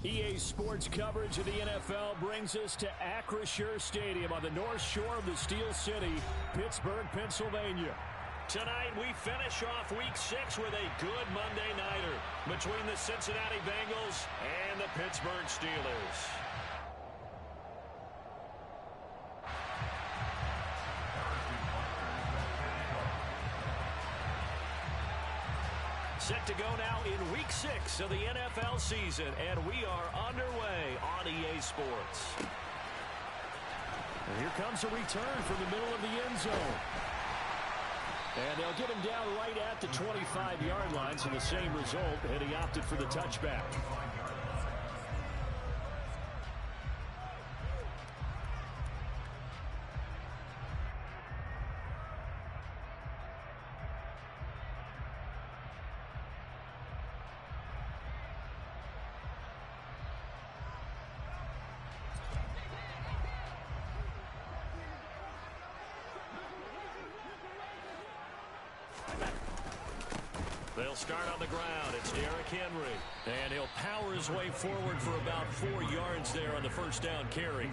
EA Sports coverage of the NFL brings us to Acrisure Stadium on the north shore of the Steel City, Pittsburgh, Pennsylvania. Tonight, we finish off Week 6 with a good Monday nighter between the Cincinnati Bengals and the Pittsburgh Steelers. Set to go now in Week 6 of the NFL season, and we are underway on EA Sports. And here comes a return from the middle of the end zone. And they'll get him down right at the 25-yard line, so the same result, and he opted for the touchback. They'll start on the ground. It's Derrick Henry. And he'll power his way forward for about 4 yards there on the first down carry.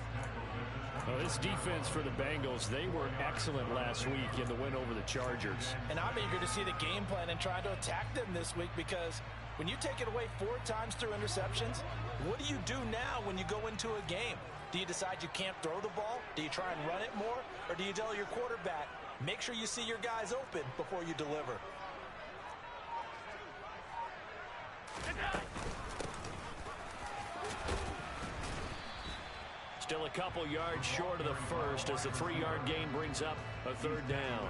Well, this defense for the Bengals, they were excellent last week in the win over the Chargers. And I'm eager to see the game plan and try to attack them this week, because when you take it away 4 times through interceptions, what do you do now when you go into a game? Do you decide you can't throw the ball? Do you try and run it more? Or do you tell your quarterback, make sure you see your guys open before you deliver? Still a couple yards short of the first as the 3-yard gain brings up a third down.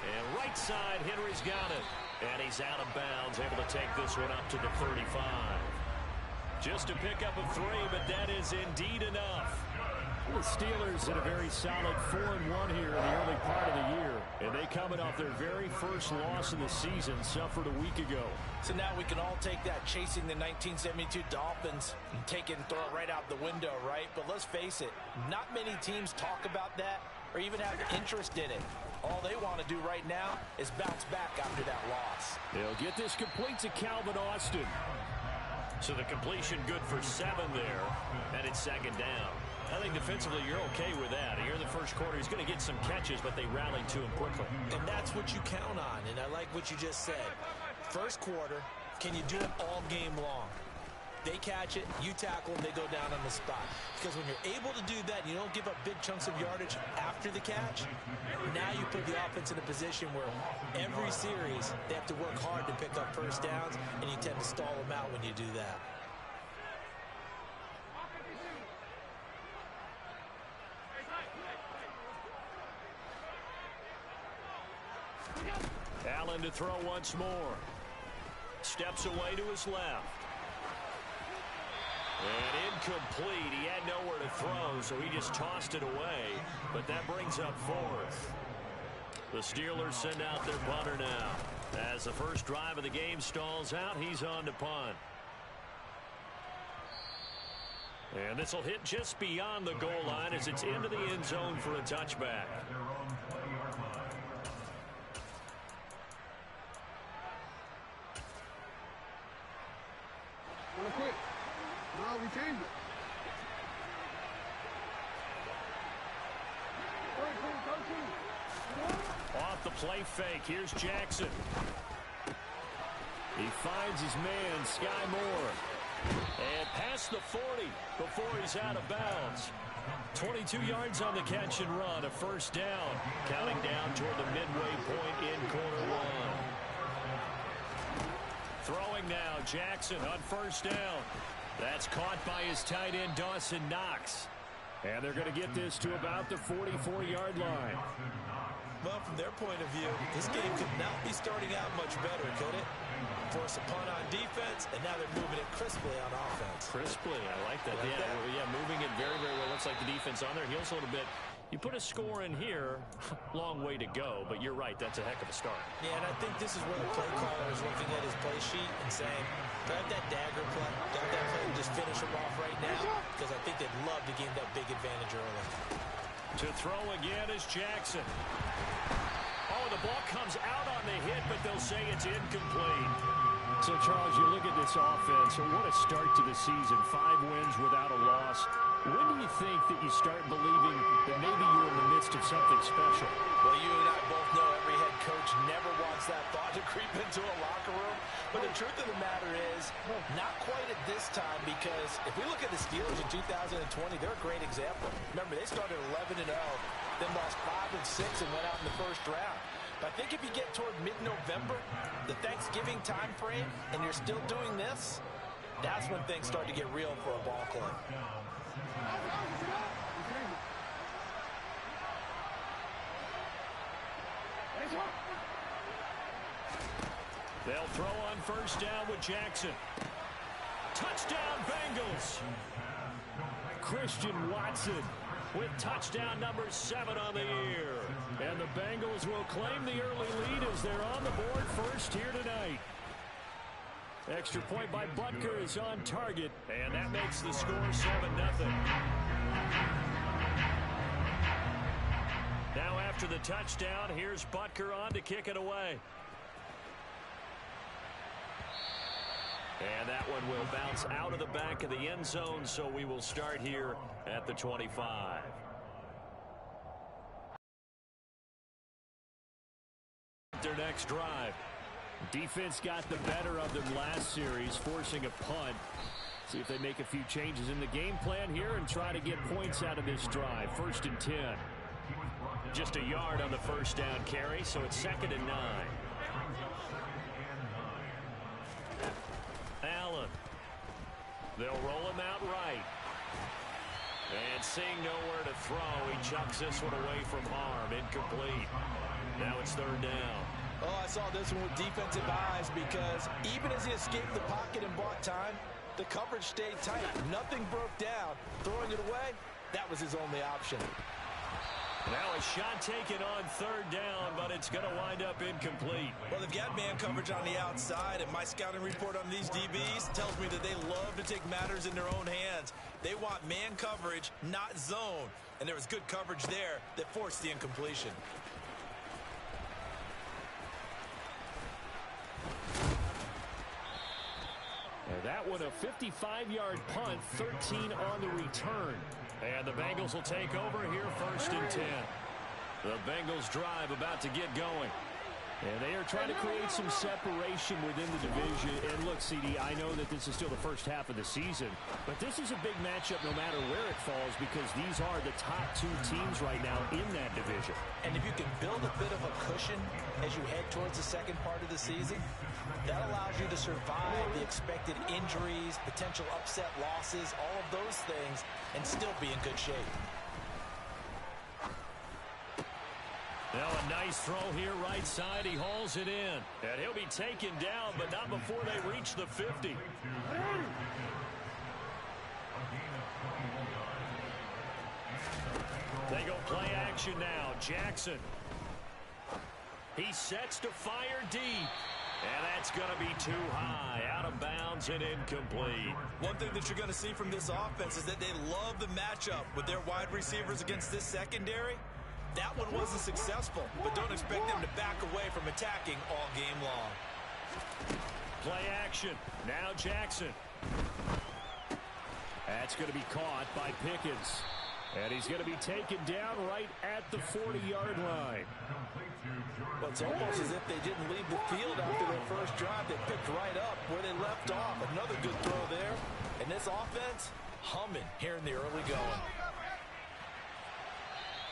And right side, Henry's got it. And he's out of bounds, able to take this one up to the 35. Just a pickup of 3, but that is indeed enough. The Steelers had a very solid 4-1 here in the early part of the year. And they coming off their very first loss of the season, suffered a week ago. So now we can all take that chasing the 1972 Dolphins and take it and throw it right out the window, right? But let's face it, not many teams talk about that or even have interest in it. All they want to do right now is bounce back after that loss. They'll get this complete to Calvin Austin. So the completion good for 7 there, and it's second down. I think defensively you're okay with that. Here in the first quarter, he's going to get some catches, but they rallied to him quickly. And that's what you count on, and I like what you just said. First quarter, can you do it all game long? They catch it, you tackle, and they go down on the spot. Because when you're able to do that, you don't give up big chunks of yardage after the catch. Now you put the offense in a position where every series they have to work hard to pick up first downs, and you tend to stall them out when you do that. Allen to throw once more. Steps away to his left. And incomplete. He had nowhere to throw, so he just tossed it away. But that brings up 4th. The Steelers send out their punter now. As the first drive of the game stalls out, he's on to punt. And this will hit just beyond the goal line as it's into the end zone for a touchback. We changed it. Off the play fake. Here's Jackson. He finds his man, Sky Moore. And past the 40 before he's out of bounds. 22 yards on the catch and run. A first down. Counting down toward the midway point in quarter 1. Throwing now. Jackson on first down. That's caught by his tight end, Dawson Knox. And they're going to get this to about the 44-yard line. Well, from their point of view, this game could not be starting out much better, could it? Force a punt on defense, and now they're moving it crisply on offense. Crisply, I like that. Yeah, moving it very, very well. Looks like the defense on their heels a little bit. You put a score in here, long way to go, but you're right, that's a heck of a start. Yeah, and I think this is where the play caller is looking at his play sheet and saying, grab that dagger play, grab that play and just finish him off right now, because I think they'd love to gain that big advantage early. To throw again is Jackson. Oh, the ball comes out on the hit, but they'll say it's incomplete. So, Charles, you look at this offense, what a start to the season. 5 wins without a loss. When do you think that you start believing that maybe you're in the midst of something special? Well, you and I both know every head coach never wants that thought to creep into a locker room. But the truth of the matter is, not quite at this time, because if we look at the Steelers in 2020, they're a great example. Remember, they started 11-0, then lost 5 and 6 and went out in the first round. But I think if you get toward mid-November, the Thanksgiving time frame, and you're still doing this, that's when things start to get real for a ball club. They'll throw on first down with Jackson. Touchdown, Bengals. Christian Watson with touchdown number 7 on the year. And the Bengals will claim the early lead as they're on the board first here tonight. Extra point by Butker is on target, and that makes the score 7-0. Now after the touchdown, here's Butker on to kick it away. And that one will bounce out of the back of the end zone, so we will start here at the 25. Their next drive. Defense got the better of them last series, forcing a punt. See if they make a few changes in the game plan here and try to get points out of this drive. 1st and 10. Just a yard on the first down carry, so it's 2nd and 9. Allen. They'll roll him out right. And seeing nowhere to throw, he chucks this one away from harm. Incomplete. Now it's 3rd down. Oh, I saw this one with defensive eyes, because even as he escaped the pocket and bought time, the coverage stayed tight. Nothing broke down. Throwing it away, that was his only option. Now a shot taken on 3rd down, but it's going to wind up incomplete. Well, they've got man coverage on the outside, and my scouting report on these DBs tells me that they love to take matters in their own hands. They want man coverage, not zone. And there was good coverage there that forced the incompletion. And that one a 55-yard punt, 13 on the return. And the Bengals will take over here 1st and 10. The Bengals drive about to get going. And they are trying to create some separation within the division. And look, CD, I know that this is still the first half of the season, but this is a big matchup no matter where it falls, because these are the top 2 teams right now in that division. And if you can build a bit of a cushion as you head towards the second part of the season, that allows you to survive the expected injuries, potential upset losses, all of those things, and still be in good shape. Now a nice throw here right side. He hauls it in. And he'll be taken down, but not before they reach the 50. They go play action now. Jackson. He sets to fire deep. And that's going to be too high. Out of bounds and incomplete. One thing that you're going to see from this offense is that they love the matchup with their wide receivers against this secondary. That one wasn't successful, but don't expect them to back away from attacking all game long. Play action. Now Jackson. That's going to be caught by Pickens. And he's going to be taken down right at the 40-yard line. Well, it's almost as if they didn't leave the field after their first drive. They picked right up where they left off. Another good throw there. And this offense, humming here in the early going.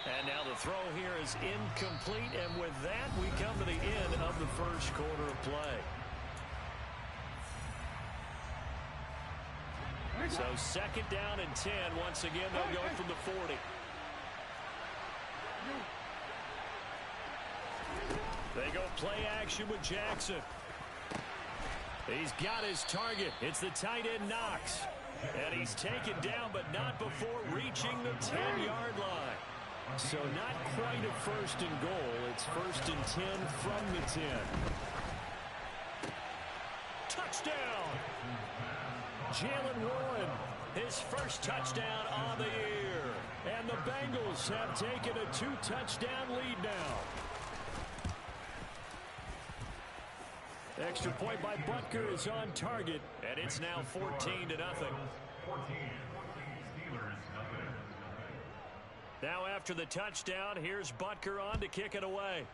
And now the throw here is incomplete. And with that, we come to the end of the first quarter of play. So 2nd down and 10. Once again, they'll go from the 40. They go play action with Jackson. He's got his target. It's the tight end Knox. And he's taken down, but not before reaching the 10-yard line. So not quite a first and goal. It's first and 10 from the 10. Touchdown! Jalen Warren, his first touchdown on the year. And the Bengals have taken a 2-touchdown lead now. Extra point by Butker is on target, and it's now 14-0. Now after the touchdown, here's Butker on to kick it away.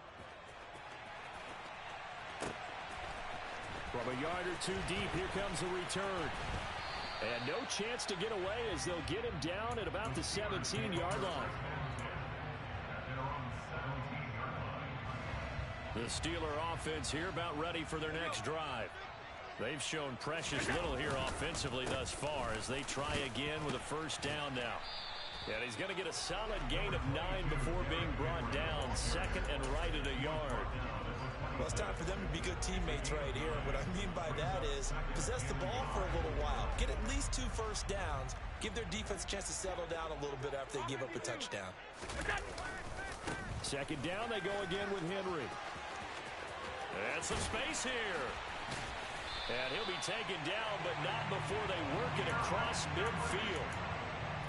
From a yard or two deep, here comes the return. And no chance to get away as they'll get him down at about the 17-yard line. The Steeler offense here about ready for their next drive. They've shown precious little here offensively thus far as they try again with a first down now. And he's going to get a solid gain of 9 before being brought down. Second and right at a yard. Well, it's time for them to be good teammates right here. What I mean by that is possess the ball for a little while. Get at least 2 first downs. Give their defense a chance to settle down a little bit after they give up a touchdown. Second down, they go again with Henry. And some space here. And he'll be taken down, but not before they work it across midfield.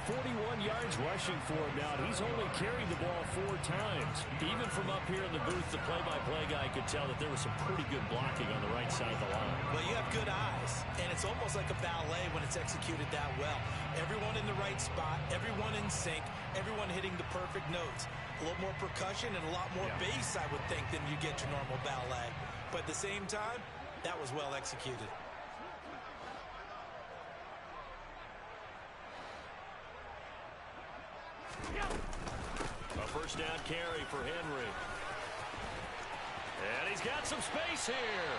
41 yards rushing for him now. He's only carried the ball 4 times. Even from up here in the booth, the play-by-play guy could tell that there was some pretty good blocking on the right side of the line. Well, you have good eyes, and it's almost like a ballet when it's executed that well. Everyone in the right spot, everyone in sync, everyone hitting the perfect notes. A little more percussion and a lot more bass, I would think, than you get your normal ballet. But at the same time, that was well executed. A first down carry for Henry. And he's got some space here.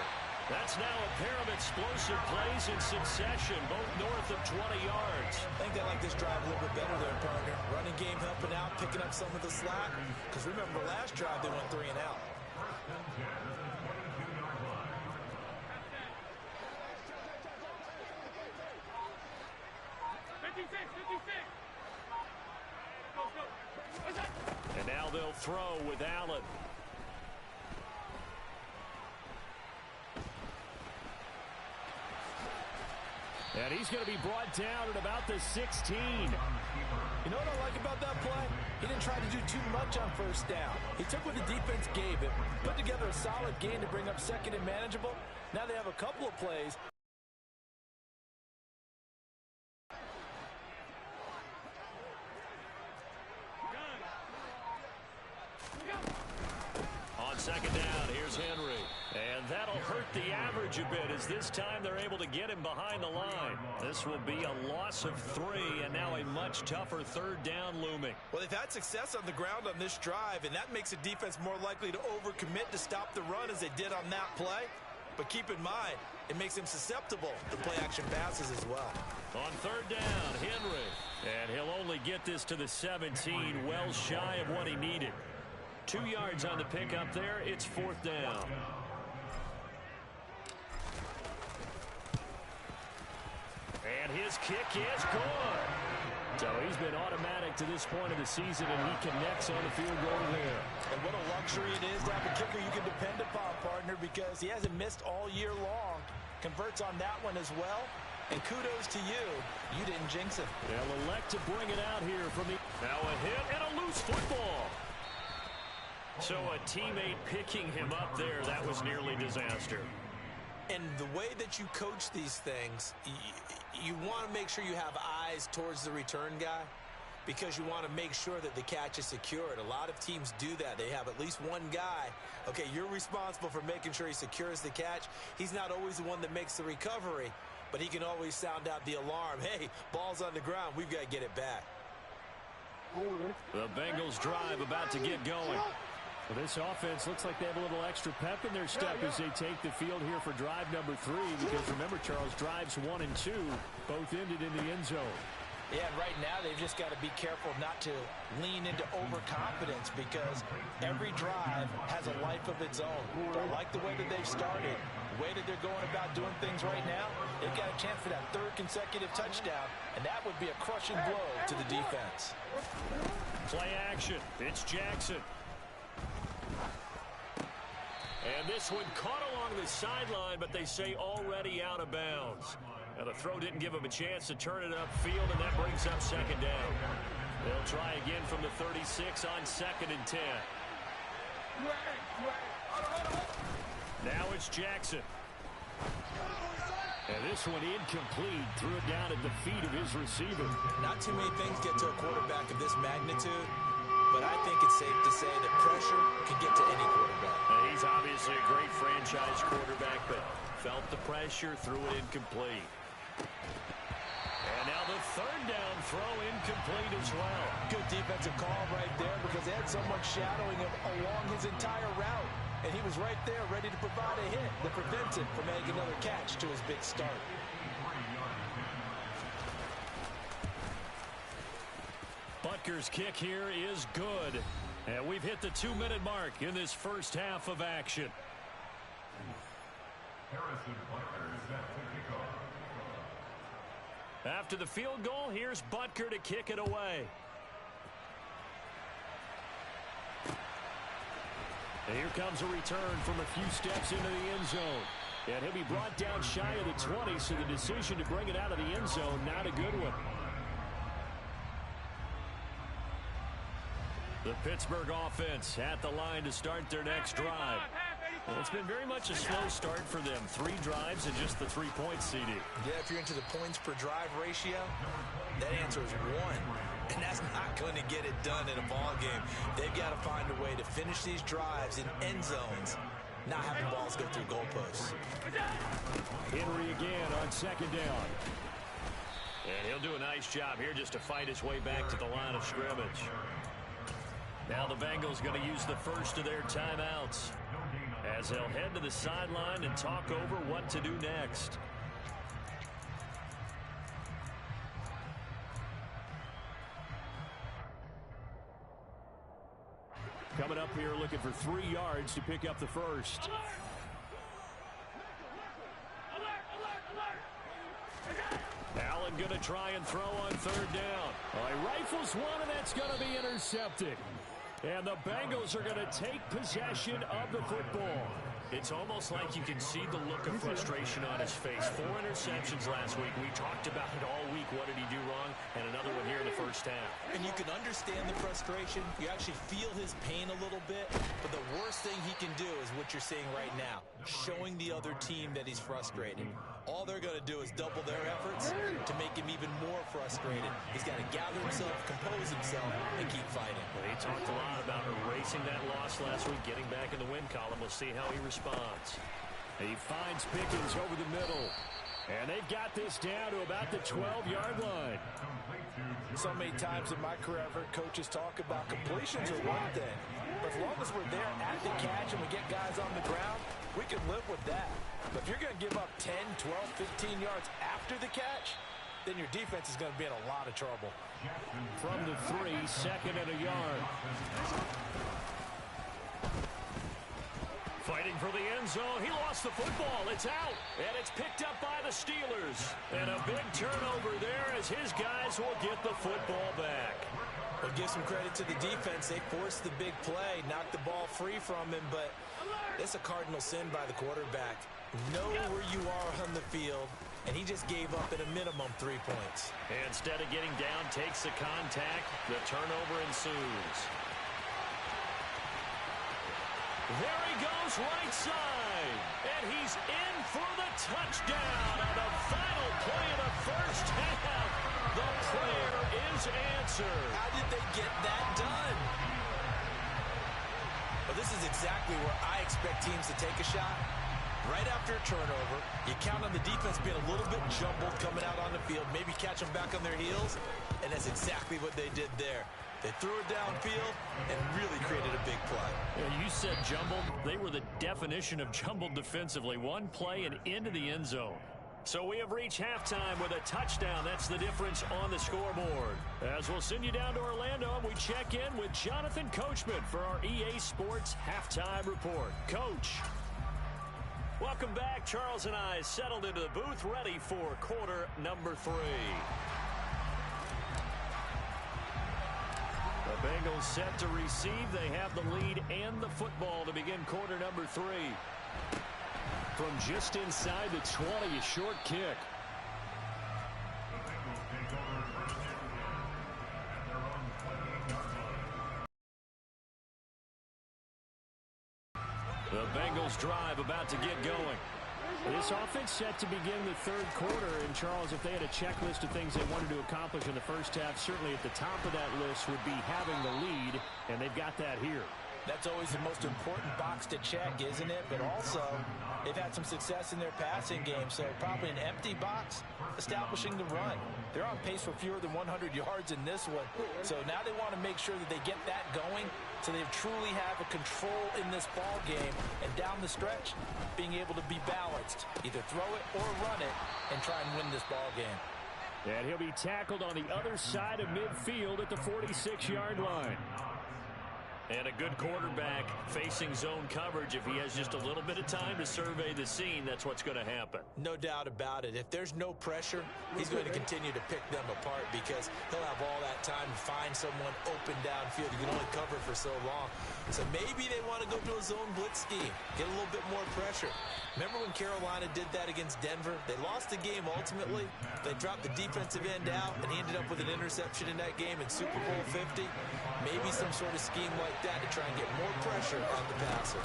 That's now a pair of explosive plays in succession, both north of 20 yards. I think they like this drive a little bit better there, partner. Running game helping out, picking up some of the slack. Because remember, last drive they went 3 and out. And now they'll throw with Allen. And he's going to be brought down at about the 16. You know what I like about that play? He didn't try to do too much on first down. He took what the defense gave him, put together a solid gain to bring up second and manageable. Now they have a couple of plays. On second down, here's Henry. And that'll hurt the average a bit as this time they're able to get him behind the line. This will be a loss of 3 and now a much tougher third down looming. Well, they've had success on the ground on this drive, and that makes the defense more likely to overcommit to stop the run as they did on that play. But keep in mind, it makes them susceptible to play-action passes as well. On third down, Henry. And he'll only get this to the 17, well shy of what he needed. 2 yards on the pickup there. It's 4th down. And his kick is good. So he's been automatic to this point of the season, and he connects on the field goal there. And what a luxury it is to have a kicker you can depend upon, partner, because he hasn't missed all year long. Converts on that one as well. And kudos to you. You didn't jinx him. They'll elect to bring it out here from the... Now a hit and a loose football. So a teammate picking him up there, that was nearly disaster. And the way that you coach these things, you want to make sure you have eyes towards the return guy because you want to make sure that the catch is secured. A lot of teams do that. They have at least one guy. Okay, you're responsible for making sure he secures the catch. He's not always the one that makes the recovery, but he can always sound out the alarm. Hey, ball's on the ground. We've got to get it back. The Bengals drive about to get going. Well, this offense looks like they have a little extra pep in their step as they take the field here for drive number 3. Because remember, Charles, drives 1 and 2 both ended in the end zone. Yeah, and right now they've just got to be careful not to lean into overconfidence because every drive has a life of its own. But I like the way that they've started, the way that they're going about doing things right now. They've got a chance for that third consecutive touchdown, and that would be a crushing blow to the defense. Play action. It's Jackson. And this one caught along the sideline, but they say already out of bounds. Now, the throw didn't give him a chance to turn it upfield, and that brings up second down. They'll try again from the 36 on 2nd and 10. Now it's Jackson. And this one incomplete. Threw it down at the feet of his receiver. Not too many things get to a quarterback of this magnitude, but I think it's safe to say that pressure can get to any quarterback. And he's obviously a great franchise quarterback, but felt the pressure, threw it incomplete. And now the third down throw incomplete as well. Good defensive call right there because they had someone shadowing him along his entire route. And he was right there ready to provide a hit that prevents him from making another catch to his big start. Butker's kick here is good. And we've hit the 2-minute mark in this first half of action. After the field goal, here's Butker to kick it away. And here comes a return from a few steps into the end zone. And he'll be brought down shy of the 20, so the decision to bring it out of the end zone, not a good one. The Pittsburgh offense at the line to start their next drive. Well, it's been very much a slow start for them. 3 drives and just the 3 points, CD. Yeah, if you're into the points per drive ratio, that answer is 1. And that's not going to get it done in a ball game. They've got to find a way to finish these drives in end zones, not having balls go through goalposts. Henry again on 2nd down. And he'll do a nice job here just to fight his way back to the line of scrimmage. Now the Bengals going to use the first of their timeouts as they'll head to the sideline and talk over what to do next. Coming up here looking for 3 yards to pick up the first. Allen going to try and throw on 3rd down. He rifles one, and that's going to be intercepted. And the Bengals are going to take possession of the football. It's almost like you can see the look of frustration on his face. 4 interceptions last week. We talked about it all week. What did he do wrong? And another one here in the first half. And you can understand the frustration. You actually feel his pain a little bit. But the worst thing he can do is what you're seeing right now, showing the other team that he's frustrated. All they're going to do is double their efforts to make him even more frustrated. He's got to gather himself, compose himself, and keep fighting. Well, he talked a lot about erasing that loss last week, getting back in the win column. We'll see how he responds. He finds Pickens over the middle. And they've got this down to about the 12-yard line. So many times in my career, I've heard coaches talk about completions are one thing. But as long as we're there at the catch and we get guys on the ground, we can live with that. But if you're going to give up 10, 12, 15 yards after the catch, then your defense is going to be in a lot of trouble. From the 3, 2nd and a yard. Fighting for the end zone. He lost the football. It's out. And it's picked up by the Steelers. And a big turnover there as his guys will get the football back. But give some credit to the defense. They forced the big play, knocked the ball free from him, but it's a cardinal sin by the quarterback. Know where you are on the field, and he just gave up at a minimum 3 points. And instead of getting down, takes the contact. The turnover ensues. There he goes right side. And he's in for the touchdown on the final play of the first half. The prayer is answered. How did they get that done? Well, this is exactly where I expect teams to take a shot. Right after a turnover, you count on the defense being a little bit jumbled coming out on the field, maybe catch them back on their heels, and that's exactly what they did there. They threw it downfield and really created a big play. Yeah, you said jumbled. They were the definition of jumbled defensively. One play and into the end zone. So we have reached halftime with a touchdown. That's the difference on the scoreboard. As we'll send you down to Orlando, and we check in with Jonathan Coachman for our EA Sports Halftime Report. Coach. Welcome back. Charles and I settled into the booth, ready for quarter number 3. The Bengals set to receive. They have the lead and the football to begin quarter number 3. From just inside the 20, a short kick. The Bengals drive about to get going. This offense set to begin the third quarter. And, Charles, if they had a checklist of things they wanted to accomplish in the first half, certainly at the top of that list would be having the lead, and they've got that here. That's always the most important box to check, isn't it? But also, they've had some success in their passing game, so probably an empty box establishing the run. They're on pace for fewer than 100 yards in this one. So now they want to make sure that they get that going so they truly have a control in this ball game. And down the stretch, being able to be balanced, either throw it or run it, and try and win this ball game. And he'll be tackled on the other side of midfield at the 46-yard line. And a good quarterback facing zone coverage. If he has just a little bit of time to survey the scene, that's what's going to happen. No doubt about it. If there's no pressure, he's going to continue to pick them apart because he'll have all that time to find someone open downfield. You can only cover for so long. So maybe they want to go to a zone blitz scheme, get a little bit more pressure. Remember when Carolina did that against Denver? They lost the game ultimately. They dropped the defensive end out, and he ended up with an interception in that game in Super Bowl 50. Maybe some sort of scheme like that to try and get more pressure on the passer.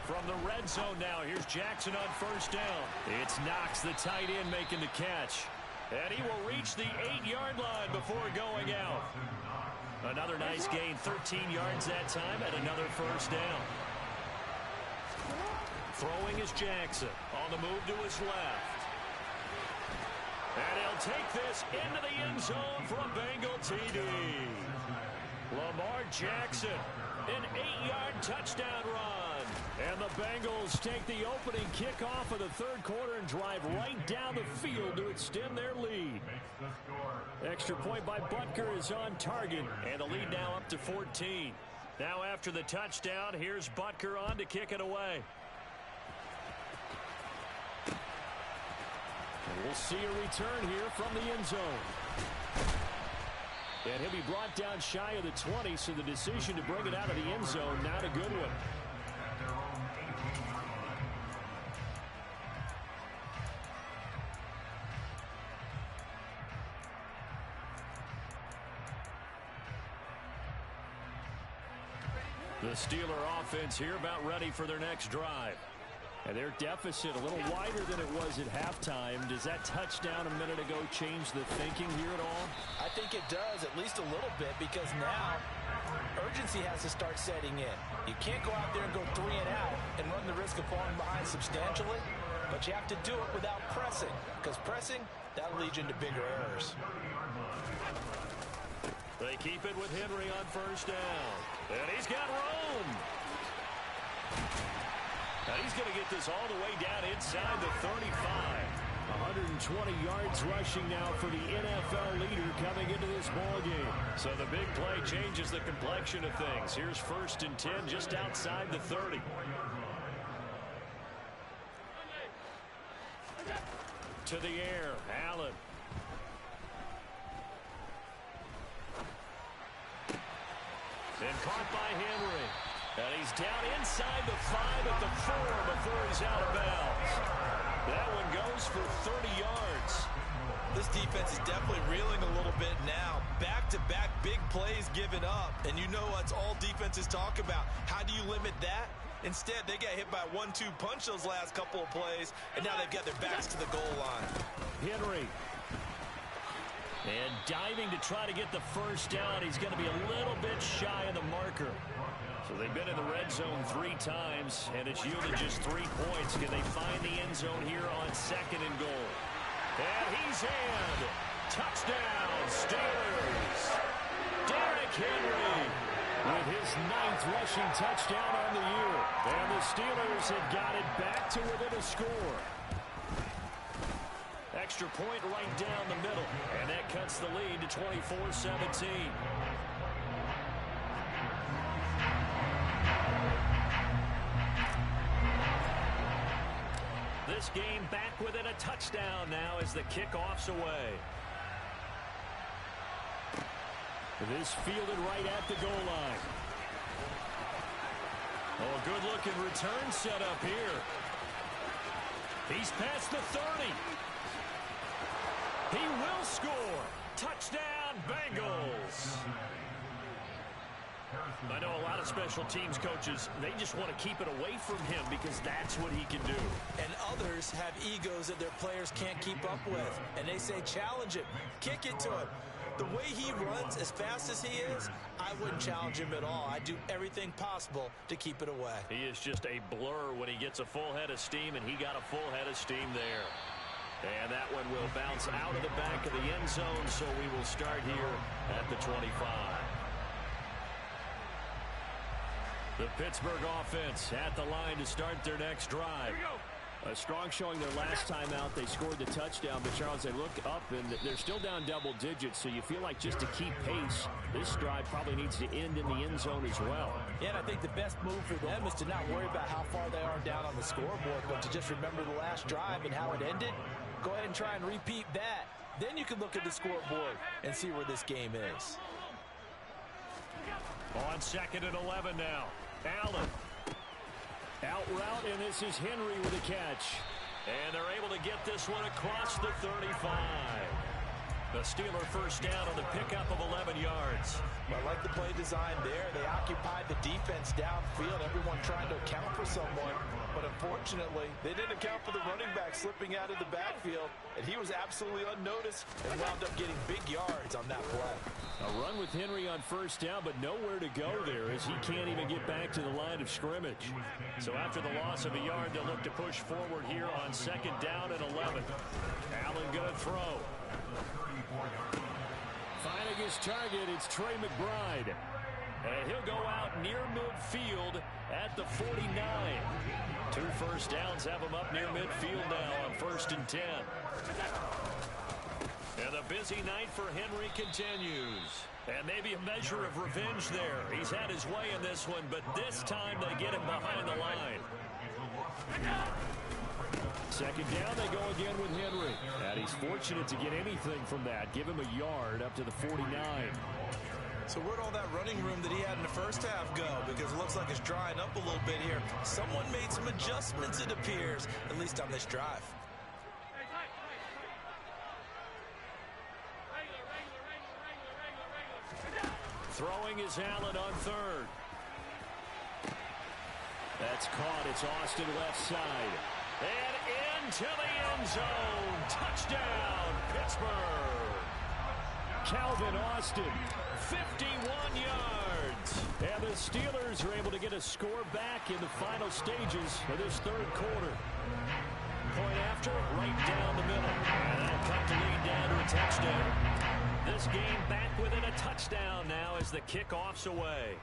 From the red zone now, here's Jackson on first down. It's Knox, the tight end, making the catch. And he will reach the 8-yard line before going out. Another nice gain, 13 yards that time, and another first down. Throwing is Jackson. On the move to his left. And he'll take this into the end zone for a Bengal TD. Lamar Jackson, an 8-yard touchdown run. And the Bengals take the opening kickoff of the third quarter and drive right down the field to extend their lead. Extra point by Butker is on target, and the lead now up to 14. Now after the touchdown, here's Butker on to kick it away. And we'll see a return here from the end zone. And he'll be brought down shy of the 20, so the decision to bring it out of the end zone, not a good one. The Steeler offense here about ready for their next drive. And their deficit a little wider than it was at halftime. Does that touchdown a minute ago change the thinking here at all? I think it does, at least a little bit, because now urgency has to start setting in. You can't go out there and go 3 and out and run the risk of falling behind substantially, but you have to do it without pressing, because pressing, that'll lead you into bigger errors. They keep it with Henry on first down. And he's got room. And he's going to get this all the way down inside the 35. 120 yards rushing now for the NFL leader coming into this ball game. So the big play changes the complexion of things. Here's 1st and 10 just outside the 30. To the air, Allen. And caught by Henry. And he's down inside the 5 at the 4 before he's out of bounds. That one goes for 30 yards. This defense is definitely reeling a little bit now. Back-to-back big plays given up. And you know what's all defenses talk about. How do you limit that? Instead, they got hit by a 1-2 punch those last couple of plays. And now they've got their backs to the goal line. Henry. And diving to try to get the first down. He's going to be a little bit shy of the marker. So they've been in the red zone 3 times, and it's yielded just 3 points. Can they find the end zone here on 2nd and goal? And he's in. Touchdown, Steelers. Derrick Henry with his 9th rushing touchdown on the year. And the Steelers have got it back to within a score. Extra point right down the middle, and that cuts the lead to 24-17. This game back within a touchdown now as the kickoff's away. This fielded right at the goal line. Oh, a good-looking return set up here. He's past the 30. He will score. Touchdown, Bengals. I know a lot of special teams coaches, they just want to keep it away from him because that's what he can do. And others have egos that their players can't keep up with. And they say, challenge him, kick it to him. The way he runs as fast as he is, I wouldn't challenge him at all. I'd do everything possible to keep it away. He is just a blur when he gets a full head of steam, and he got a full head of steam there. And that one will bounce out of the back of the end zone, so we will start here at the 25. The Pittsburgh offense at the line to start their next drive. A strong showing their last time out. They scored the touchdown, but Charles, they look up and they're still down double digits, so you feel like just to keep pace, this drive probably needs to end in the end zone as well. Yeah, and I think the best move for them is to not worry about how far they are down on the scoreboard, but to just remember the last drive and how it ended. Go ahead and try and repeat that. Then you can look at the scoreboard and see where this game is. On 2nd and 11 now. Allen. Out route, and this is Henry with a catch. And they're able to get this one across the 35. The Steeler first down on the pickup of 11 yards. I like the play design there. They occupied the defense downfield, everyone trying to account for someone. But unfortunately, they didn't account for the running back slipping out of the backfield, and he was absolutely unnoticed and wound up getting big yards on that play. A run with Henry on first down, but nowhere to go there as he can't even get back to the line of scrimmage. So after the loss of a yard, they'll look to push forward here on 2nd down and 11. Allen going to throw. Finding his target, it's Trey McBride. And he'll go out near midfield at the 49. 2 first downs have him up near midfield now on 1st and 10. And the busy night for Henry continues. And maybe a measure of revenge there. He's had his way in this one, but this time they get him behind the line. 2nd down, they go again with Henry. And he's fortunate to get anything from that. Give him a yard up to the 49. So where'd all that running room that he had in the first half go? Because it looks like it's drying up a little bit here. Someone made some adjustments, it appears, at least on this drive. Throwing is Allen on 3rd. That's caught. It's Austin left side. And into the end zone. Touchdown, Pittsburgh. Calvin Austin, 51 yards. And the Steelers are able to get a score back in the final stages of this 3rd quarter. Point after, right down the middle. And that'll cut the lead down to a touchdown. This game back within a touchdown now as the kickoff's away.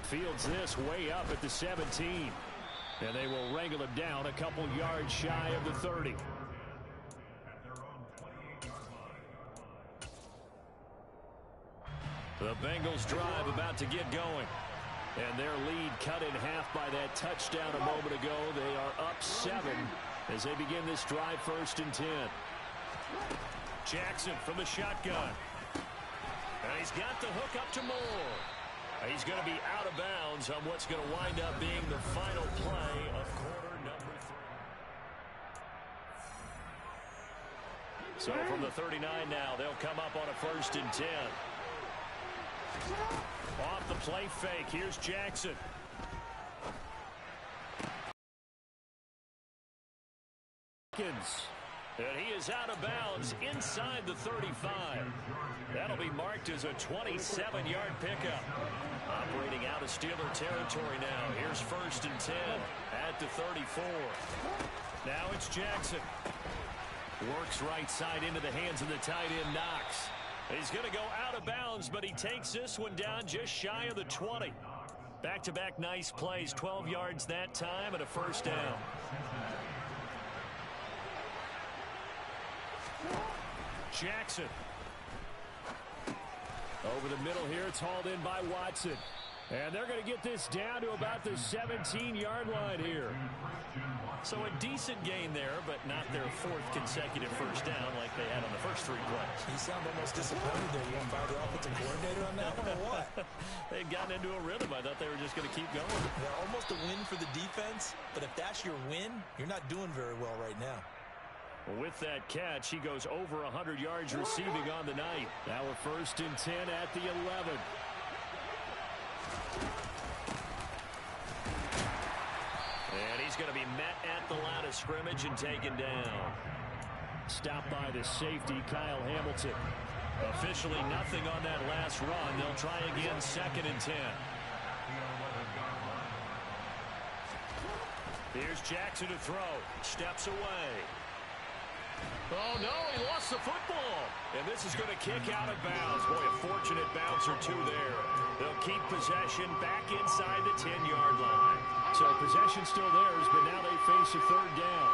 Fields this way up at the 17. And they will wrangle him down a couple yards shy of the 30. The Bengals drive about to get going. And their lead cut in half by that touchdown a moment ago. They are up 7 as they begin this drive 1st and 10. Jackson from the shotgun. And he's got the hook up to Moore. He's going to be out of bounds on what's going to wind up being the final play of quarter number 3. So from the 39 now, they'll come up on a 1st and 10. Off the play fake, here's Jackson. And he is out of bounds inside the 35. That'll be marked as a 27-yard pickup. Operating out of Steeler territory now. Here's 1st and 10 at the 34. Now it's Jackson. Works right side into the hands of the tight end, Knox. He's going to go out of bounds, but he takes this one down just shy of the 20. Back-to-back nice plays, 12 yards that time and a 1st down. Jackson. Over the middle here, it's hauled in by Watson. And they're going to get this down to about the 17-yard line here. So a decent gain there, but not their fourth consecutive first down like they had on the first three plays. You sound almost disappointed there. You want to fire the offensive coordinator on that one or what? They'd gotten into a rhythm. I thought they were just going to keep going. Yeah, almost a win for the defense, but if that's your win, you're not doing very well right now. With that catch, he goes over 100 yards receiving on the night. Now we're 1st and 10 at the 11. And he's going to be met at the line of scrimmage and taken down. Stopped by the safety, Kyle Hamilton. Officially nothing on that last run. They'll try again 2nd and 10. Here's Jackson to throw. Steps away. Oh, no, he lost the football. And this is going to kick out of bounds. Boy, a fortunate bounce or two there. They'll keep possession back inside the 10-yard line. So possession still theirs, but now they face a 3rd down.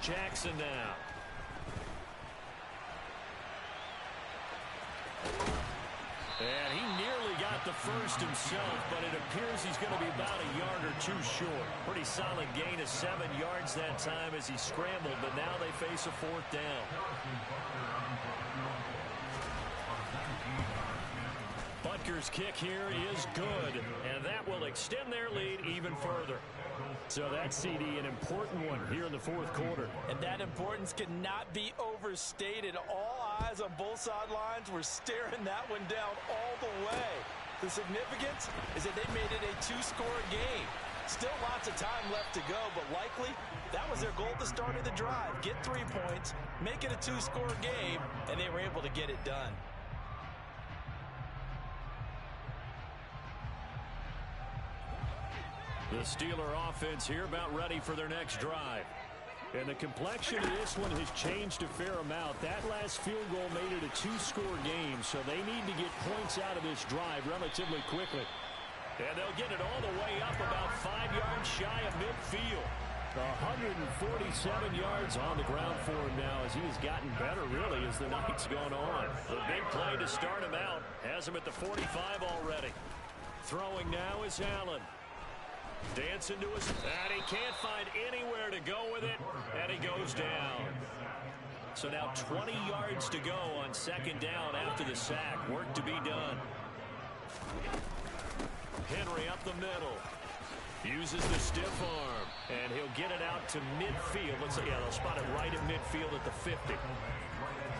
Jackson now. And he nearly got the first himself, but it appears he's going to be about a yard or two short. Pretty solid gain of 7 yards that time as he scrambled, but now they face a 4th down. Butker's kick here is good, and that will extend their lead even further. So that's, CD, an important one here in the 4th quarter. And that importance cannot be overstated. All eyes on both sidelines were staring that one down all the way. The significance is that they made it a 2-score game. Still lots of time left to go, but likely that was their goal at the start of the drive. Get 3 points, make it a 2-score game, and they were able to get it done. The Steeler offense here about ready for their next drive. And the complexion of this one has changed a fair amount. That last field goal made it a 2-score game, so they need to get points out of this drive relatively quickly. And they'll get it all the way up about 5 yards shy of midfield. 147 yards on the ground for him now as he has gotten better, really, as the night's gone on. The big play to start him out has him at the 45 already. Throwing now is Allen. Dancing to his, and he can't find anywhere to go with it, and he goes down. So now 20 yards to go on 2nd down after the sack. Work to be done. Henry up the middle. Uses the stiff arm, and he'll get it out to midfield. Let's say, yeah, they'll spot it right at midfield at the 50.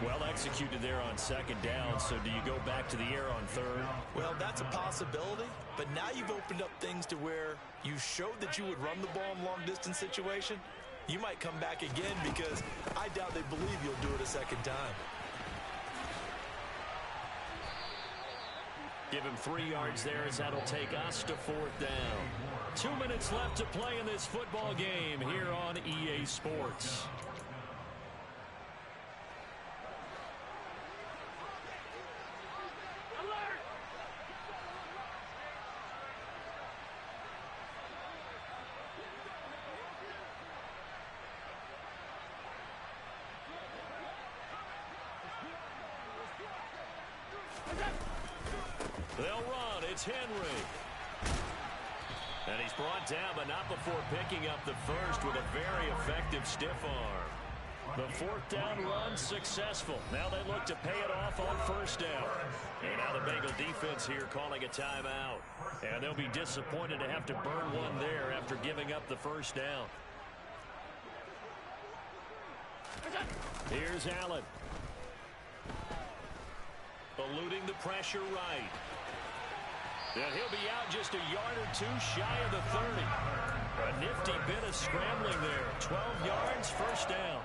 Well executed there on 2nd down, so do you go back to the air on 3rd? Well, that's a possibility, but now you've opened up things to where you showed that you would run the ball in long-distance situation. You might come back again because I doubt they believe you'll do it a 2nd time. Give him 3 yards there as that'll take us to 4th down. 2 minutes left to play in this football game here on EA Sports. They'll run. It's Henry. And he's brought down, but not before picking up the first with a very effective stiff arm. The 4th down run successful. Now they look to pay it off on 1st down. And now the Bengal defense here calling a timeout. And they'll be disappointed to have to burn one there after giving up the 1st down. Here's Allen. Eluding the pressure right. And he'll be out just a yard or two shy of the 30. A nifty bit of scrambling there. 12 yards, 1st down.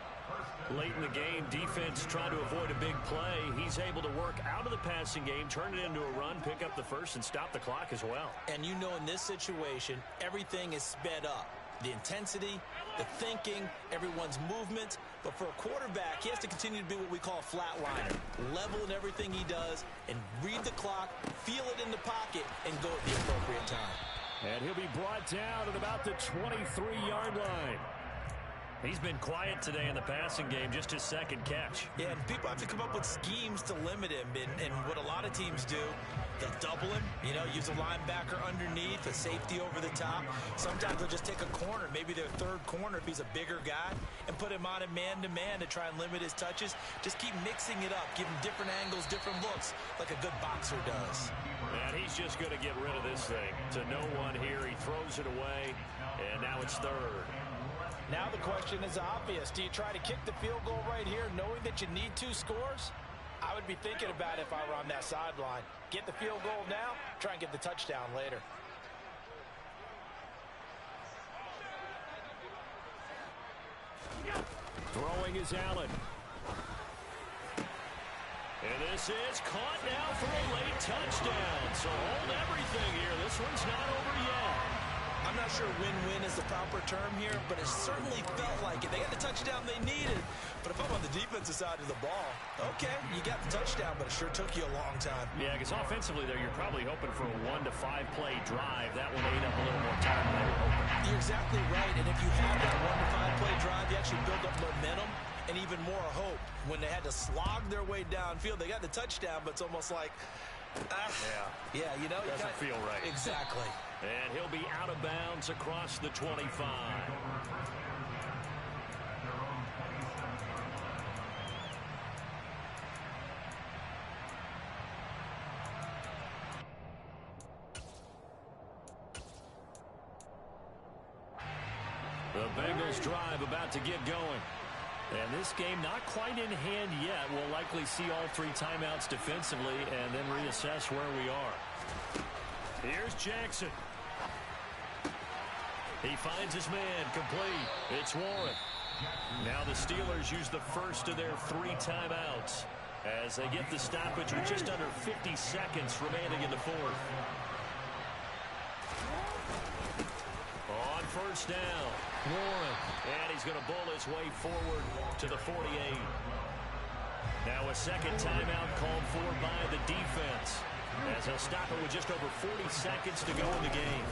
Late in the game, defense trying to avoid a big play. He's able to work out of the passing game, turn it into a run, pick up the first, and stop the clock as well. And you know in this situation, everything is sped up. The intensity, the thinking, everyone's movement. But for a quarterback, he has to continue to be what we call a flatliner. Level in everything he does and read the clock, feel it in the pocket, and go at the appropriate time. And he'll be brought down at about the 23-yard line. He's been quiet today in the passing game, just his second catch. Yeah, and people have to come up with schemes to limit him. And what a lot of teams do, they'll double him, use a linebacker underneath, a safety over the top. Sometimes they'll just take a corner, maybe their third corner if he's a bigger guy, and put him on a man-to-man to try and limit his touches. Just keep mixing it up, give him different angles, different looks, like a good boxer does. And he's just going to get rid of this thing. To no one here, he throws it away, and now it's third. Now the question is obvious. Do you try to kick the field goal right here knowing that you need 2 scores? I would be thinking about it if I were on that sideline. Get the field goal now, try and get the touchdown later. Throwing is Allen. And this is caught now for a late touchdown. So hold everything here. This one's not over yet. I'm not sure win-win is the proper term here, but it certainly felt like it. They got the touchdown they needed, but if I'm on the defensive side of the ball, okay, you got the touchdown, but it sure took you a long time. Yeah, because offensively there, you're probably hoping for a 1 to 5 play drive. That one ate up a little more time than they were hoping. You're exactly right, and if you have that 1 to 5 play drive, you actually build up momentum and even more hope. When they had to slog their way downfield, they got the touchdown, but it's almost like, doesn't feel right. Exactly. And he'll be out of bounds across the 25. The Bengals drive about to get going. And this game not quite in hand yet. We'll likely see all 3 timeouts defensively and then reassess where we are. Here's Jackson. He finds his man complete. It's Warren. Now the Steelers use the first of their 3 timeouts as they get the stoppage with just under 50 seconds remaining in the 4th. On first down, Warren. And he's going to bull his way forward to the 48. Now a second timeout called for by the defense, as he'll stop it with just over 40 seconds to go in the game.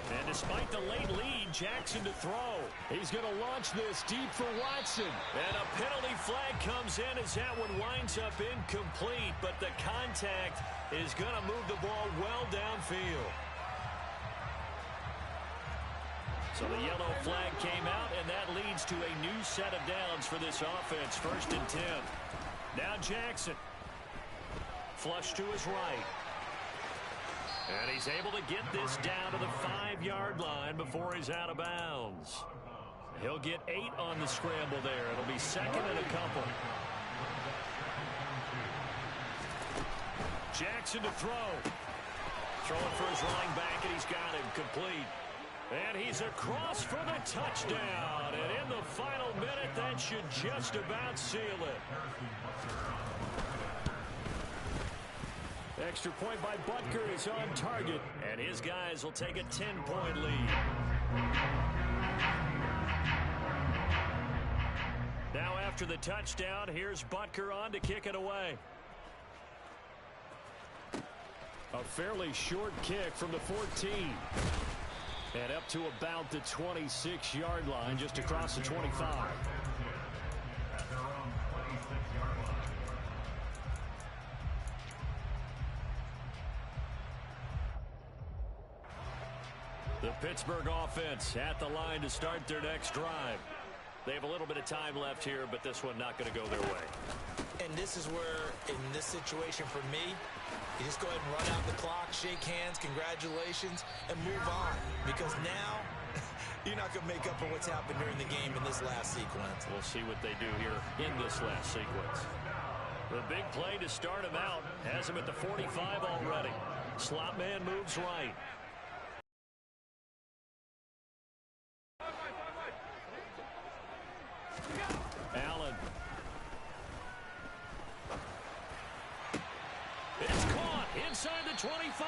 And despite the late lead, Jackson to throw. He's going to launch this deep for Watson. And a penalty flag comes in as that one winds up incomplete, but the contact is going to move the ball well downfield. So the yellow flag came out, and that leads to a new set of downs for this offense. 1st and 10. Now Jackson. Flush to his right. And he's able to get this down to the 5-yard line before he's out of bounds. He'll get 8 on the scramble there. It'll be 2nd and a couple. Jackson to throw. Throwing for his running back, and he's got him complete. And he's across for the touchdown. And in the final minute, that should just about seal it. Extra point by Butker is on target. And his guys will take a 10-point lead. Now after the touchdown, here's Butker on to kick it away. A fairly short kick from the 14. And up to about the 26-yard line, just across the 25. The Pittsburgh offense at the line to start their next drive. They have a little bit of time left here, but this one not going to go their way. And this is where, in this situation for me, you just go ahead and run out the clock, shake hands, congratulations, and move on. Because now, you're not going to make up for what's happened during the game in this last sequence. We'll see what they do here in this last sequence. The big play to start him out has him at the 45 already. Slot man moves right. Allen. It's caught inside the 25.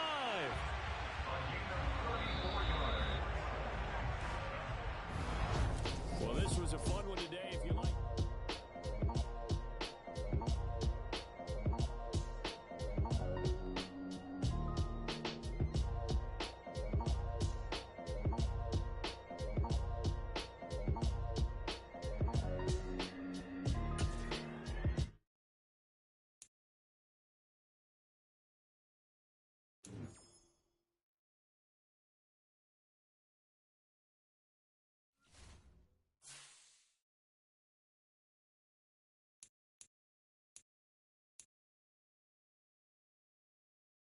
Well, this was a fun one to